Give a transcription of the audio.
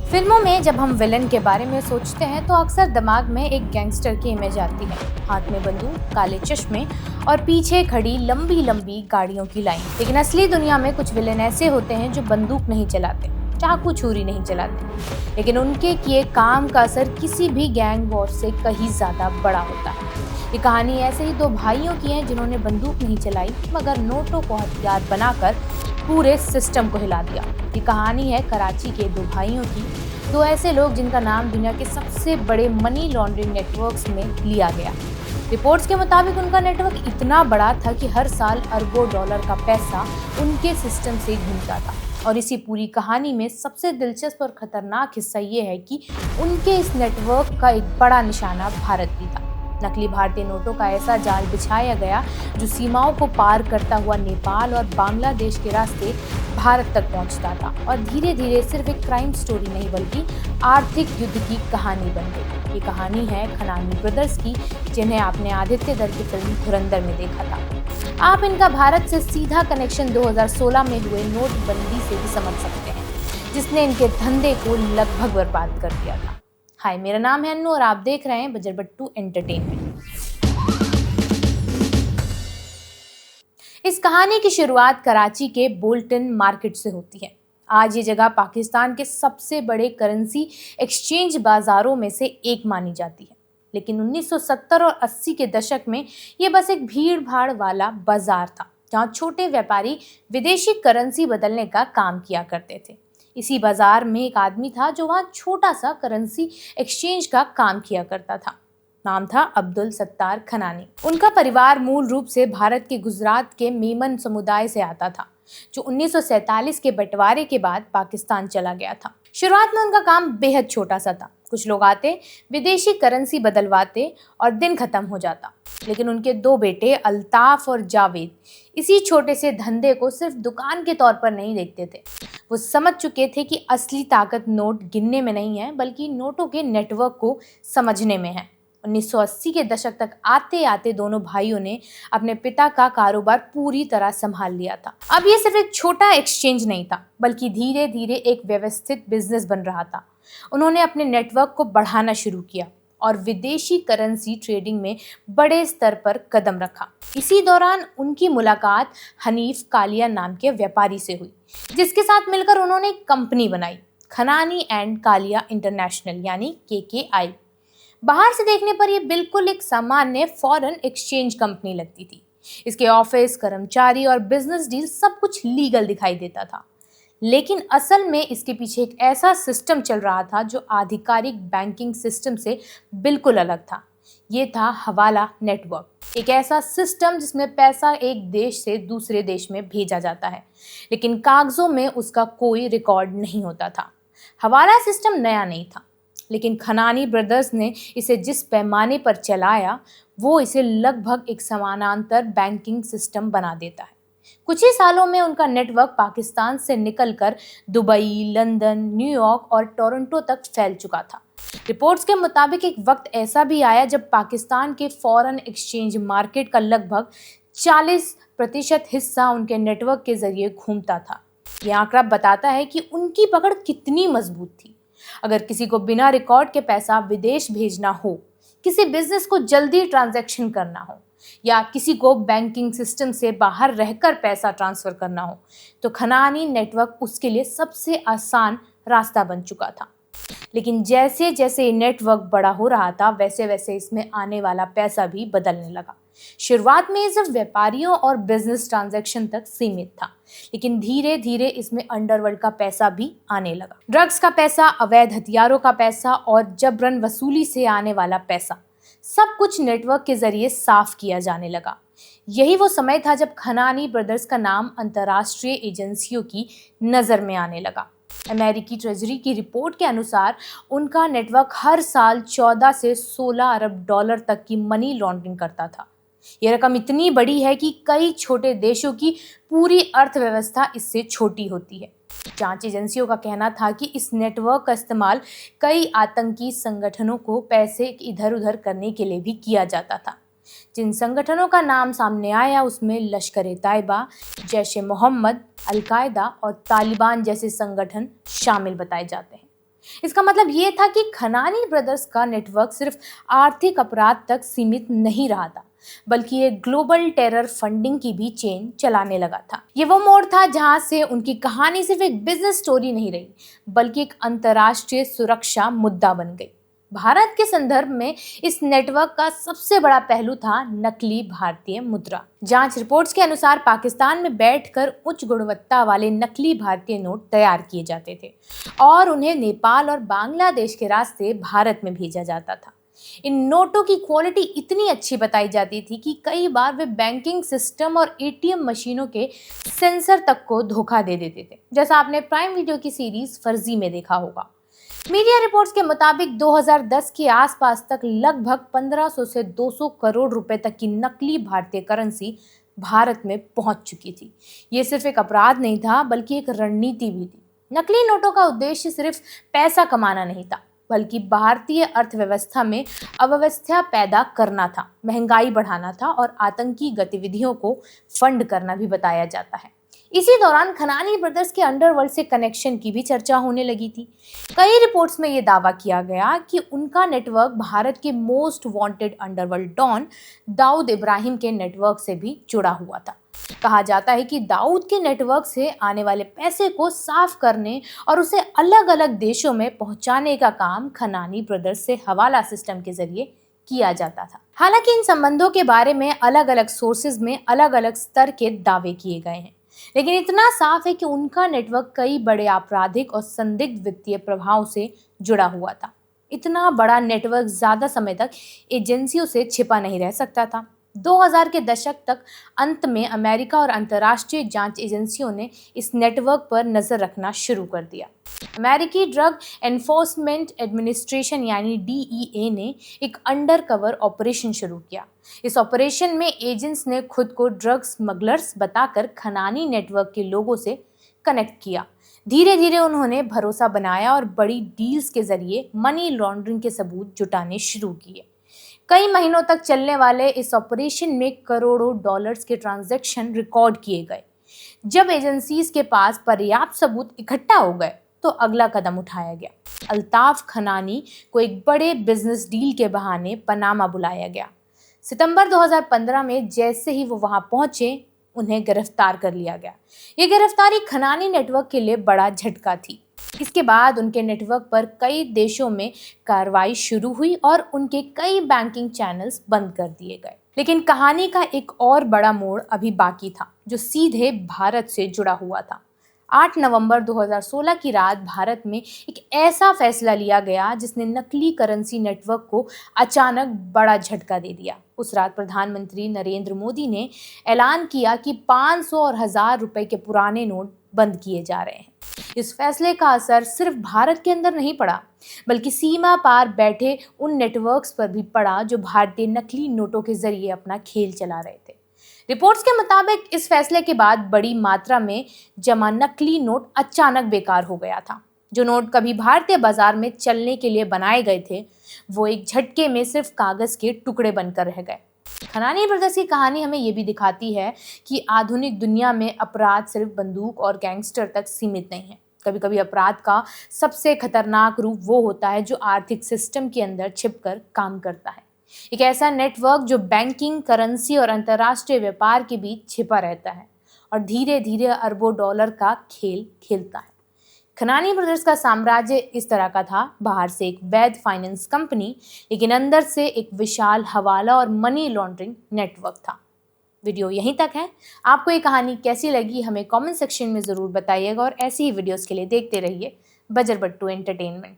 फिल्मों में जब हम विलन के बारे में सोचते हैं तो अक्सर दिमाग में एक गैंगस्टर की इमेज आती है। हाथ में बंदूक, काले चश्मे और पीछे खड़ी लंबी लंबी गाड़ियों की लाइन। लेकिन असली दुनिया में कुछ विलेन ऐसे होते हैं जो बंदूक नहीं चलाते, चाकू छुरी नहीं चलाते, लेकिन उनके किए काम का असर किसी भी गैंग वॉर से कहीं ज्यादा बड़ा होता है। ये कहानी ऐसे ही दो भाइयों की है जिन्होंने बंदूक नहीं चलाई मगर नोटों को हथियार बनाकर पूरे सिस्टम को हिला दिया। ये कहानी है कराची के दो भाइयों की, दो ऐसे लोग जिनका नाम दुनिया के सबसे बड़े मनी लॉन्ड्रिंग नेटवर्क्स में लिया गया। रिपोर्ट्स के मुताबिक उनका नेटवर्क इतना बड़ा था कि हर साल अरबों डॉलर का पैसा उनके सिस्टम से घूमता था। और इसी पूरी कहानी में सबसे दिलचस्प और खतरनाक हिस्सा ये है कि उनके इस नेटवर्क का एक बड़ा निशाना भारत भी था। नकली भारतीय नोटों का ऐसा जाल बिछाया गया जो सीमाओं को पार करता हुआ नेपाल और बांग्लादेश के रास्ते भारत तक पहुंचता था और धीरे धीरे सिर्फ एक क्राइम स्टोरी नहीं बल्कि आर्थिक युद्ध की कहानी बन गई। ये कहानी है खनानी ब्रदर्स की, जिन्हें आपने आदित्य दर की फिल्म धुरंधर में देखा था। आप इनका भारत से सीधा कनेक्शन 2016 में हुए नोटबंदी से भी समझ सकते हैं, जिसने इनके धंधे को लगभग बर्बाद कर दिया था। हाय, मेरा नाम है अन्नू और आप देख रहे हैं बजर बट्टू एंटरटेनमेंट। इस कहानी की शुरुआत कराची के बोल्टन मार्केट से होती है। आज ये जगह पाकिस्तान के सबसे बड़े करेंसी एक्सचेंज बाजारों में से एक मानी जाती है। लेकिन 1970 और 80 के दशक में ये बस एक भीड़ भाड़ वाला बाजार था, जहाँ छोटे व्यापारी विदेशी करेंसी बदलने का काम किया करते थे। इसी बाजार में एक आदमी था जो वहाँ छोटा सा करेंसी एक्सचेंज का काम किया करता था। नाम था अब्दुल सत्तार खनानी। उनका परिवार मूल रूप से भारत के गुजरात के मेमन समुदाय से आता था, जो 1947 के बंटवारे के बाद पाकिस्तान चला गया था। शुरुआत में उनका काम बेहद छोटा सा था। कुछ लोग आते, विदेशी करेंसी बदलवाते और दिन खत्म हो जाता। लेकिन उनके दो बेटे अल्ताफ और जावेद इसी छोटे से धंधे को सिर्फ दुकान के तौर पर नहीं देखते थे। वो समझ चुके थे कि असली ताकत नोट गिनने में नहीं है बल्कि नोटों के नेटवर्क को समझने में है। 1980 के दशक तक आते आते दोनों भाइयों ने अपने पिता का कारोबार पूरी तरह संभाल लिया था। अब ये सिर्फ एक छोटा एक्सचेंज नहीं था बल्कि धीरे धीरे एक व्यवस्थित बिजनेस बन रहा था। उन्होंने अपने नेटवर्क को बढ़ाना शुरू किया और विदेशी करेंसी ट्रेडिंग में बड़े स्तर पर कदम रखा। इसी दौरान उनकी मुलाकात हनीफ कालिया नाम के व्यापारी से हुई, जिसके साथ मिलकर उन्होंने एक कंपनी बनाई, खनानी एंड कालिया इंटरनेशनल यानी KKI। बाहर से देखने पर यह बिल्कुल एक सामान्य फॉरेन एक्सचेंज कंपनी लगती थी। इसके ऑफिस, कर्मचारी और बिजनेस डील सब कुछ लीगल दिखाई देता था। लेकिन असल में इसके पीछे एक ऐसा सिस्टम चल रहा था जो आधिकारिक बैंकिंग सिस्टम से बिल्कुल अलग था। ये था हवाला नेटवर्क, एक ऐसा सिस्टम जिसमें पैसा एक देश से दूसरे देश में भेजा जाता है, लेकिन कागजों में उसका कोई रिकॉर्ड नहीं होता था। हवाला सिस्टम नया नहीं था, लेकिन खनानी ब्रदर्स ने इसे जिस पैमाने पर चलाया, वो इसे लगभग एक समानांतर बैंकिंग सिस्टम बना देता है। कुछ ही सालों में उनका नेटवर्क पाकिस्तान से निकलकर दुबई, लंदन, न्यूयॉर्क और टोरंटो तक फैल चुका था। रिपोर्ट्स के मुताबिक एक वक्त ऐसा भी आया जब पाकिस्तान के फॉरेन एक्सचेंज मार्केट का लगभग 40% हिस्सा उनके नेटवर्क के जरिए घूमता था। यह आंकड़ा बताता है कि उनकी पकड़ कितनी मजबूत थी। अगर किसी को बिना रिकॉर्ड के पैसा विदेश भेजना हो, किसी बिजनेस को जल्दी ट्रांजैक्शन करना हो या किसी को बैंकिंग सिस्टम से बाहर रहकर पैसा ट्रांसफर करना हो, तो खनानी नेटवर्क उसके लिए सबसे आसान रास्ता बन चुका था। लेकिन जैसे जैसे ये नेटवर्क बड़ा हो रहा था, वैसे वैसे इसमें आने वाला पैसा भी बदलने लगा। शुरुआत में ये सिर्फ व्यापारियों और बिजनेस ट्रांजैक्शन तक सीमित था, लेकिन धीरे धीरे इसमें अंडरवर्ल्ड का पैसा भी आने लगा। ड्रग्स का पैसा, अवैध हथियारों का पैसा और जबरन वसूली से आने वाला पैसा, सब कुछ नेटवर्क के जरिए साफ किया जाने लगा। यही वो समय था जब खनानी ब्रदर्स का नाम अंतर्राष्ट्रीय एजेंसियों की नजर में आने लगा। अमेरिकी ट्रेजरी की रिपोर्ट के अनुसार उनका नेटवर्क हर साल 14 से 16 अरब डॉलर तक की मनी लॉन्ड्रिंग करता था। यह रकम इतनी बड़ी है कि कई छोटे देशों की पूरी अर्थव्यवस्था इससे छोटी होती है। जांच एजेंसियों का कहना था कि इस नेटवर्क का इस्तेमाल कई आतंकी संगठनों को पैसे इधर उधर करने के लिए भी किया जाता था। जिन संगठनों का नाम सामने आया उसमें लश्कर-ए-तैयबा, जैश-ए-मोहम्मद, अल-कायदा और तालिबान जैसे संगठन शामिल बताए जाते हैं। इसका मतलब ये था कि खनानी ब्रदर्स का नेटवर्क सिर्फ आर्थिक अपराध तक सीमित नहीं रहा था, बल्कि एक ग्लोबल टेरर फंडिंग की भी चेन चलाने लगा था। ये वो मोड़ था जहां से उनकी कहानी सिर्फ एक बिजनेस स्टोरी नहीं रही, बल्कि एक अंतर्राष्ट्रीय सुरक्षा मुद्दा बन गई। भारत के संदर्भ में इस नेटवर्क का सबसे बड़ा पहलू था नकली भारतीय मुद्रा। जांच रिपोर्ट्स के अनुसार पाकिस्तान में बैठकर उच्च गुणवत्ता वाले नकली भारतीय नोट तैयार किए जाते थे और उन्हें नेपाल और बांग्लादेश के रास्ते भारत में भेजा जाता था। इन नोटों की क्वालिटी इतनी अच्छी बताई जाती थी कि कई बार वे बैंकिंग सिस्टम और एटीएम मशीनों के सेंसर तक को धोखा दे देते थे, जैसा आपने प्राइम वीडियो की सीरीज फर्जी में देखा होगा। मीडिया रिपोर्ट्स के मुताबिक 2010 के आसपास तक लगभग 1500 से 200 करोड़ रुपए तक की नकली भारतीय करेंसी भारत में पहुंच चुकी थी। ये सिर्फ एक अपराध नहीं था, बल्कि एक रणनीति भी थी। नकली नोटों का उद्देश्य सिर्फ पैसा कमाना नहीं था, बल्कि भारतीय अर्थव्यवस्था में अव्यवस्था पैदा करना था, महंगाई बढ़ाना था और आतंकी गतिविधियों को फंड करना भी बताया जाता है। इसी दौरान खनानी ब्रदर्स के अंडरवर्ल्ड से कनेक्शन की भी चर्चा होने लगी थी। कई रिपोर्ट्स में यह दावा किया गया कि उनका नेटवर्क भारत के most wanted underworld don Dawood Ibrahim के नेटवर्क से भी जुड़ा हुआ था। कहा जाता है कि दाऊद के नेटवर्क से आने वाले पैसे को साफ करने और उसे अलग अलग देशों में पहुंचाने का काम खनानी ब्रदर्स से हवाला सिस्टम के जरिए किया जाता था। हालांकि इन संबंधों के बारे में अलग अलग सोर्सेज में अलग अलग स्तर के दावे किए गए हैं, लेकिन इतना साफ है कि उनका नेटवर्क कई बड़े आपराधिक और संदिग्ध वित्तीय प्रभाव से जुड़ा हुआ था। इतना बड़ा नेटवर्क ज्यादा समय तक एजेंसियों से छिपा नहीं रह सकता था। 2000 के दशक तक अंत में अमेरिका और अंतर्राष्ट्रीय जांच एजेंसियों ने इस नेटवर्क पर नजर रखना शुरू कर दिया। अमेरिकी ड्रग एनफोर्समेंट एडमिनिस्ट्रेशन यानी DEA ने एक अंडर कवर ऑपरेशन शुरू किया। इस ऑपरेशन में एजेंट्स ने खुद को ड्रग स्मगलर्स बताकर खनानी नेटवर्क के लोगों से कनेक्ट किया। धीरे धीरे उन्होंने भरोसा बनाया और बड़ी डील्स के जरिए मनी लॉन्ड्रिंग के सबूत जुटाने शुरू किए। कई महीनों तक चलने वाले इस ऑपरेशन में करोड़ों डॉलर्स के ट्रांजैक्शन रिकॉर्ड किए गए। जब एजेंसीज के पास पर्याप्त सबूत इकट्ठा हो गए तो अगला कदम उठाया गया। अल्ताफ खनानी को एक बड़े बिजनेस डील के बहाने पनामा बुलाया गया। सितंबर 2015 में जैसे ही वो वहां पहुंचे, उन्हें गिरफ्तार कर लिया गया। ये गिरफ्तारी खनानी नेटवर्क के लिए बड़ा झटका थी। इसके बाद उनके नेटवर्क पर कई देशों में कार्रवाई शुरू हुई और उनके कई बैंकिंग चैनल्स बंद कर दिए गए। लेकिन कहानी का एक और बड़ा मोड़ अभी बाकी था, जो सीधे भारत से जुड़ा हुआ था। 8 नवंबर 2016 की रात भारत में एक ऐसा फैसला लिया गया जिसने नकली करेंसी नेटवर्क को अचानक बड़ा झटका दे दिया। उस रात प्रधानमंत्री नरेंद्र मोदी ने ऐलान किया कि 500 और 1000 रुपए के पुराने नोट बंद किए जा रहे हैं। इस फैसले का असर सिर्फ भारत के अंदर नहीं पड़ा, बल्कि सीमा पार बैठे उन नेटवर्क्स पर भी पड़ा जो भारतीय नकली नोटों के जरिए अपना खेल चला रहे थे। रिपोर्ट्स के मुताबिक इस फैसले के बाद बड़ी मात्रा में जमा नकली नोट अचानक बेकार हो गया था। जो नोट कभी भारतीय बाजार में चलने के लिए बनाए गए थे, वो एक झटके में सिर्फ कागज के टुकड़े बनकर रह गए। खनानी ब्रदर्स की कहानी हमें ये भी दिखाती है कि आधुनिक दुनिया में अपराध सिर्फ बंदूक और गैंगस्टर तक सीमित नहीं है। कभी कभी अपराध का सबसे खतरनाक रूप वो होता है जो आर्थिक सिस्टम के अंदर छिपकर काम करता है। एक ऐसा नेटवर्क जो बैंकिंग, करेंसी और अंतर्राष्ट्रीय व्यापार के बीच छिपा रहता है और धीरे धीरे अरबों डॉलर का खेल खेलता है। खनानी ब्रदर्स का साम्राज्य इस तरह का था, बाहर से एक वैध फाइनेंस कंपनी, लेकिन अंदर से एक विशाल हवाला और मनी लॉन्ड्रिंग नेटवर्क था। वीडियो यहीं तक है। आपको ये कहानी कैसी लगी हमें कमेंट सेक्शन में ज़रूर बताइएगा और ऐसी ही वीडियोस के लिए देखते रहिए बजरबट्टू एंटरटेनमेंट।